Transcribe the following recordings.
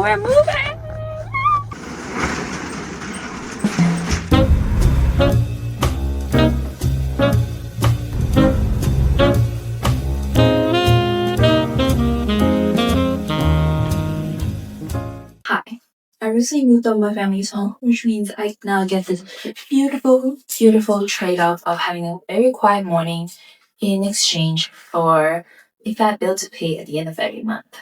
we're moving. Hi. I recently moved out of my family's home, which means I now get this beautiful, beautiful trade-off of having a very quiet morning in exchange for a fat bill to pay at the end of every month.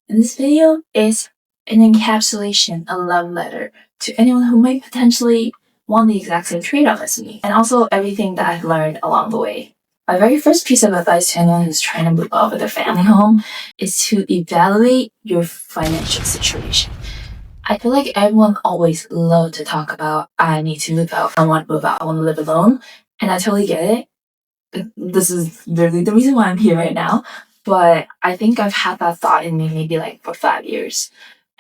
And this video is an encapsulation, a love letter to anyone who might potentially want the exact same trade-off as me, and also everything that I've learned along the way. My very first piece of advice to anyone who's trying to move out of their family home is to evaluate your financial situation. I feel like everyone always loves to talk about, I need to move out, I want to move out, I want to live alone. And I totally get it. This is literally the reason why I'm here right now. But I think I've had that thought in me maybe like for 5 years.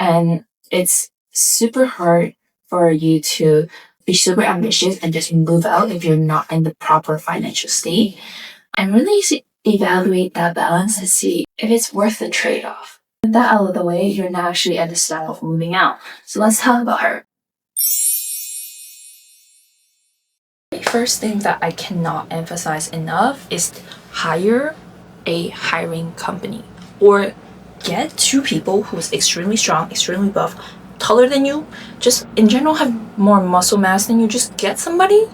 And it's super hard for you to be super ambitious and just move out if you're not in the proper financial state. And really evaluate that balance and see if it's worth the trade-off. With that out of the way, you're now actually at the step of moving out. So let's talk about her. The first thing that I cannot emphasize enough is hire a hiring company, or get 2 people who's extremely strong, extremely buff, taller than you, just in general have more muscle mass than you. Just get somebody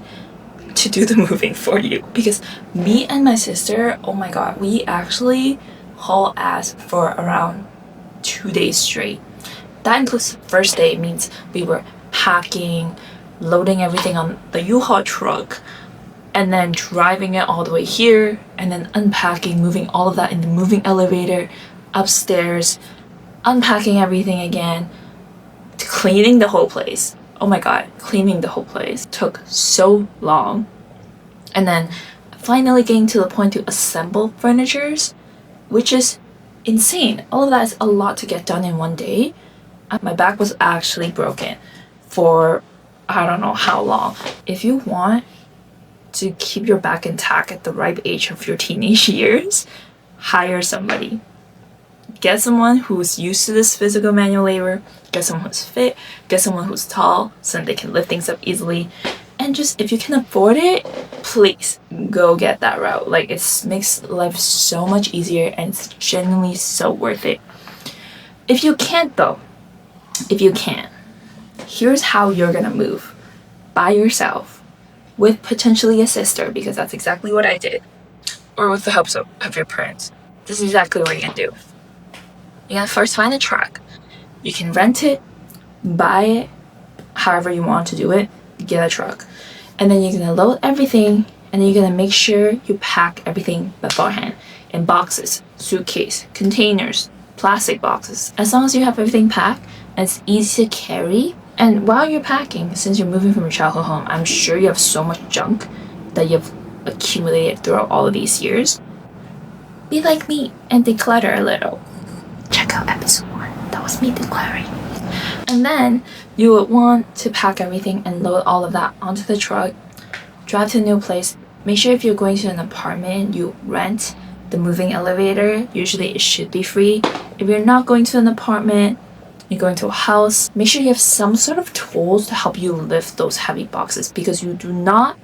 to do the moving for you. Because me and my sister, oh my god, we actually haul ass for around 2 days straight. That includes the first day. It means we were packing, loading everything on the U-Haul truck, and then driving it all the way here, and then unpacking, moving all of that in the moving elevator upstairs, unpacking everything again, cleaning the whole place. Oh my god, cleaning the whole place took so long. And then finally getting to the point to assemble furnitures, which is insane. All of that is a lot to get done in one day. My back was actually broken for I don't know how long. If you want to keep your back intact at the ripe age of your teenage years, hire somebody. Get someone who's used to this physical manual labor, get someone who's fit, get someone who's tall so that they can lift things up easily. And just, if you can afford it, please go get that route. Like, it makes life so much easier and it's genuinely so worth it. If you can't though, here's how you're gonna move. By yourself, with potentially a sister, because that's exactly what I did. Or with the help of your parents. This is exactly what you're gonna do. You're gonna first find a truck. You can rent it, buy it, however you want to do it, get a truck. And then you're gonna load everything, and then you're gonna make sure you pack everything beforehand in boxes, suitcase, containers, plastic boxes. As long as you have everything packed and it's easy to carry. And while you're packing, since you're moving from your childhood home, I'm sure you have so much junk that you've accumulated throughout all of these years. Be like me and declutter a little. Check out episode 1. That was me decluttering. And then you would want to pack everything and load all of that onto the truck, drive to a new place. Make sure if you're going to an apartment, you rent the moving elevator. Usually it should be free. If you're not going to an apartment, you're going to a house, make sure you have some sort of tools to help you lift those heavy boxes, because you do not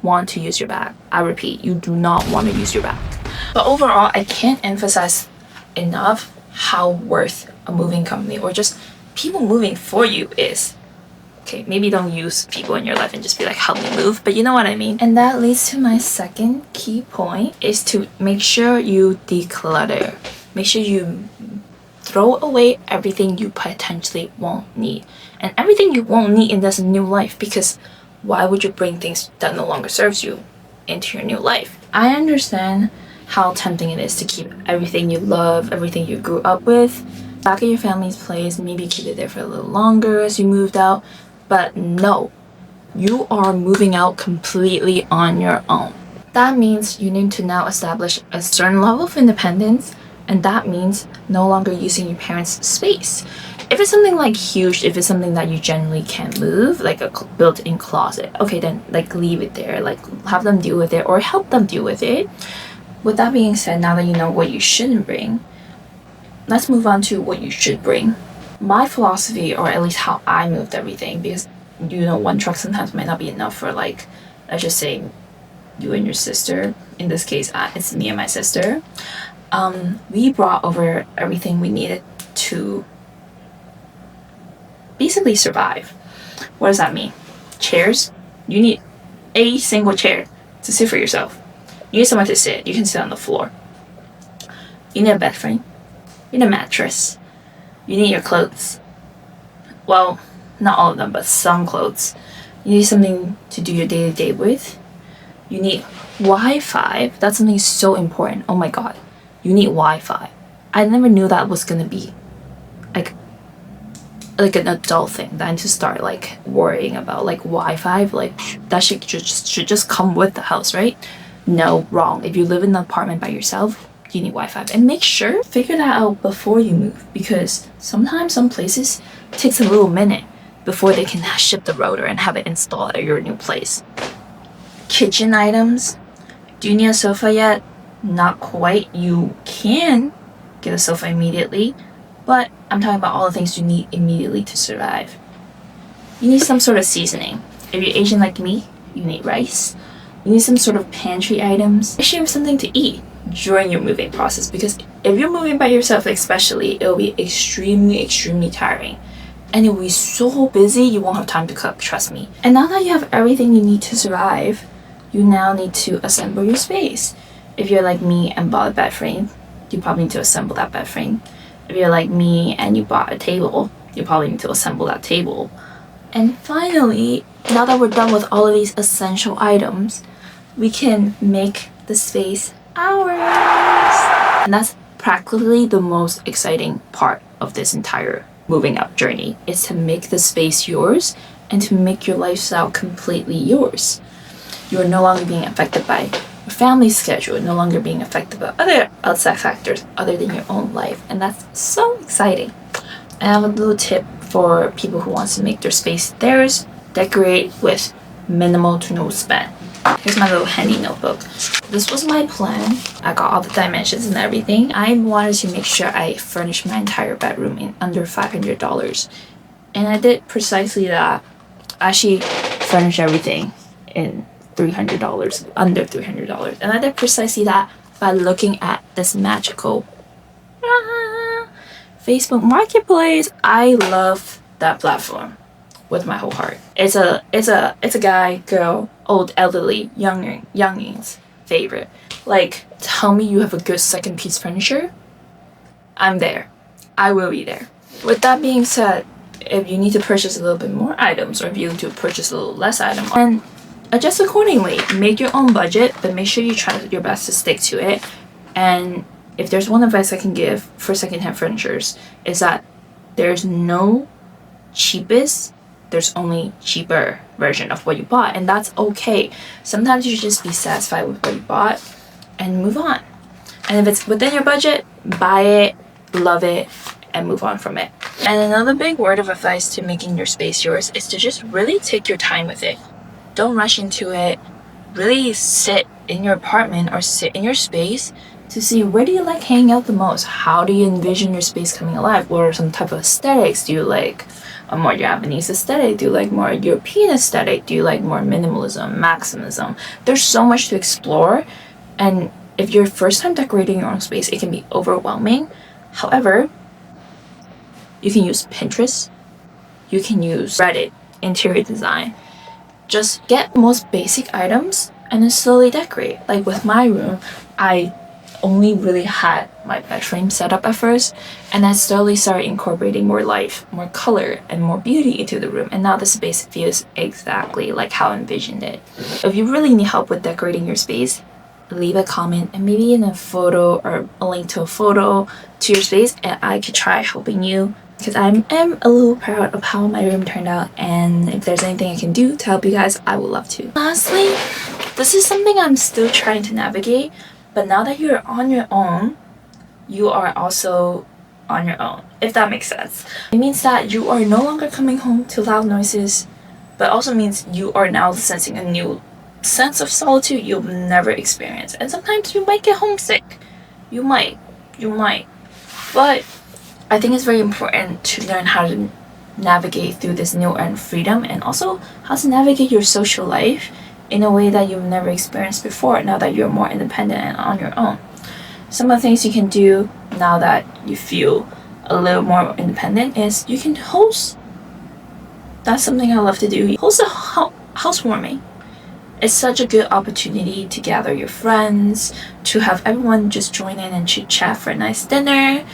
want to use your back. I repeat, you do not want to use your back. But overall, I can't emphasize enough how worth a moving company or just people moving for you is. Okay, maybe don't use people in your life and just be like, help me move, but you know what I mean. And that leads to my second key point, is to make sure you declutter. Make sure you throw away everything you potentially won't need. And everything you won't need in this new life, because why would you bring things that no longer serves you into your new life? I understand how tempting it is to keep everything you love, everything you grew up with, back at your family's place, maybe keep it there for a little longer as you moved out. But no, you are moving out completely on your own. That means you need to now establish a certain level of independence, and that means no longer using your parents' space. If it's something like huge, if it's something that you generally can't move, like a built-in closet, okay, then like leave it there, like have them deal with it or help them deal with it. With that being said, now that you know what you shouldn't bring, let's move on to what you should bring. My philosophy, or at least how I moved everything, because one truck sometimes might not be enough for, like, let's just say you and your sister. In this case, it's me and my sister. We brought over everything we needed to basically survive. What does that mean? Chairs. You need a single chair to sit for yourself. You need somewhere to sit. You can sit on the floor. You need a bed frame. You need a mattress. You need your clothes. Well, not all of them, but some clothes. You need something to do your day-to-day with. You need Wi-Fi. That's something so important. Oh my god. You need Wi-Fi. I never knew that was gonna be like an adult thing that I need to start like worrying about, like Wi-Fi. Like that should just come with the house, right? No, wrong. If you live in an apartment by yourself, you need Wi-Fi. And make sure figure that out before you move, because sometimes some places takes a little minute before they can ship the router and have it installed at your new place. Kitchen items. Do you need a sofa yet? Not quite. You can get a sofa immediately, but I'm talking about all the things you need immediately to survive. You need some sort of seasoning. If you're Asian like me, you need rice. You need some sort of pantry items. Make sure you have something to eat during your moving process, because if you're moving by yourself especially, it'll be extremely tiring. And it will be so busy you won't have time to cook, trust me. And now that you have everything you need to survive, you now need to assemble your space. If you're like me and bought a bed frame, you probably need to assemble that bed frame. If you're like me and you bought a table, you probably need to assemble that table. And finally, now that we're done with all of these essential items, we can make the space ours. And that's practically the most exciting part of this entire moving up journey, is to make the space yours and to make your lifestyle completely yours. You are no longer being affected by your family's schedule, no longer being affected by other outside factors other than your own life. And that's so exciting. I have a little tip for people who want to make their space theirs. Decorate with minimal to no spend. Here's my little handy notebook. This was my plan. I got all the dimensions and everything. I wanted to make sure I furnished my entire bedroom in under $500. And I did precisely that. I actually furnished everything in $300, under $300. And I did precisely that by looking at this magical Facebook Marketplace. I love that platform with my whole heart. It's a guy, girl, old, elderly, youngins favorite. Like, tell me you have a good second piece furniture, I'm there. I will be there. With that being said, if you need to purchase a little bit more items, or if you need to purchase a little less items, then adjust accordingly. Make your own budget, but make sure you try your best to stick to it. And if there's one advice I can give for secondhand furnitures, is that there's no cheapest, there's only cheaper version of what you bought, and that's okay. Sometimes you should just be satisfied with what you bought and move on. And if it's within your budget, buy it, love it, and move on from it. And another big word of advice to making your space yours is to just really take your time with it. Don't rush into it. Really sit in your apartment or sit in your space to see, where do you like hanging out the most? How do you envision your space coming alive? What are some type of aesthetics? Do you like a more Japanese aesthetic? Do you like more European aesthetic? Do you like more minimalism, maximism? There's so much to explore, and if you're first time decorating your own space, it can be overwhelming. However, you can use Pinterest, you can use Reddit, interior design. Just get the most basic items and then slowly decorate. Like with my room, I only really had my bed frame set up at first, and I slowly started incorporating more life, more color, and more beauty into the room, and now the space feels exactly like how I envisioned it. If you really need help with decorating your space, leave a comment and maybe in a photo or a link to a photo to your space, and I could try helping you, because I am a little proud of how my room turned out, and if there's anything I can do to help you guys, I would love to. Lastly, this is something I'm still trying to navigate, but now that you're on your own, you are also on your own, if that makes sense. It means that you are no longer coming home to loud noises, but also means you are now sensing a new sense of solitude you've never experienced. And sometimes you might get homesick. You might. But I think it's very important to learn how to navigate through this newfound freedom, and also how to navigate your social life in a way that you've never experienced before now that you're more independent and on your own. Some of the things you can do now that you feel a little more independent is you can host. That's something I love to do. Host a housewarming. It's such a good opportunity to gather your friends, to have everyone just join in and chit chat for a nice dinner.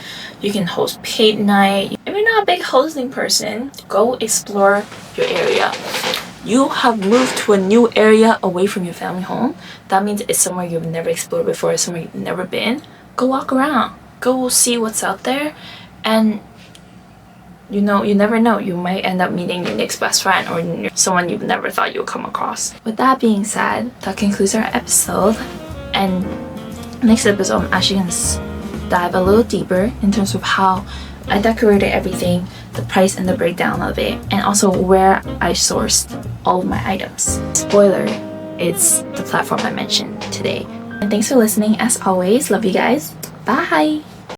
You can host paint night. If you're not a big hosting person, go explore your area. You have moved to a new area away from your family home. That means it's somewhere you've never explored before, somewhere you've never been. Go walk around. Go see what's out there. And you never know. You might end up meeting your next best friend or someone you've never thought you'll come across. With that being said, that concludes our episode. And next episode, I'm actually going to dive a little deeper in terms of how I decorated everything, the price and the breakdown of it, and also where I sourced all of my items. Spoiler, it's the platform I mentioned today. And thanks for listening as always. Love you guys. Bye!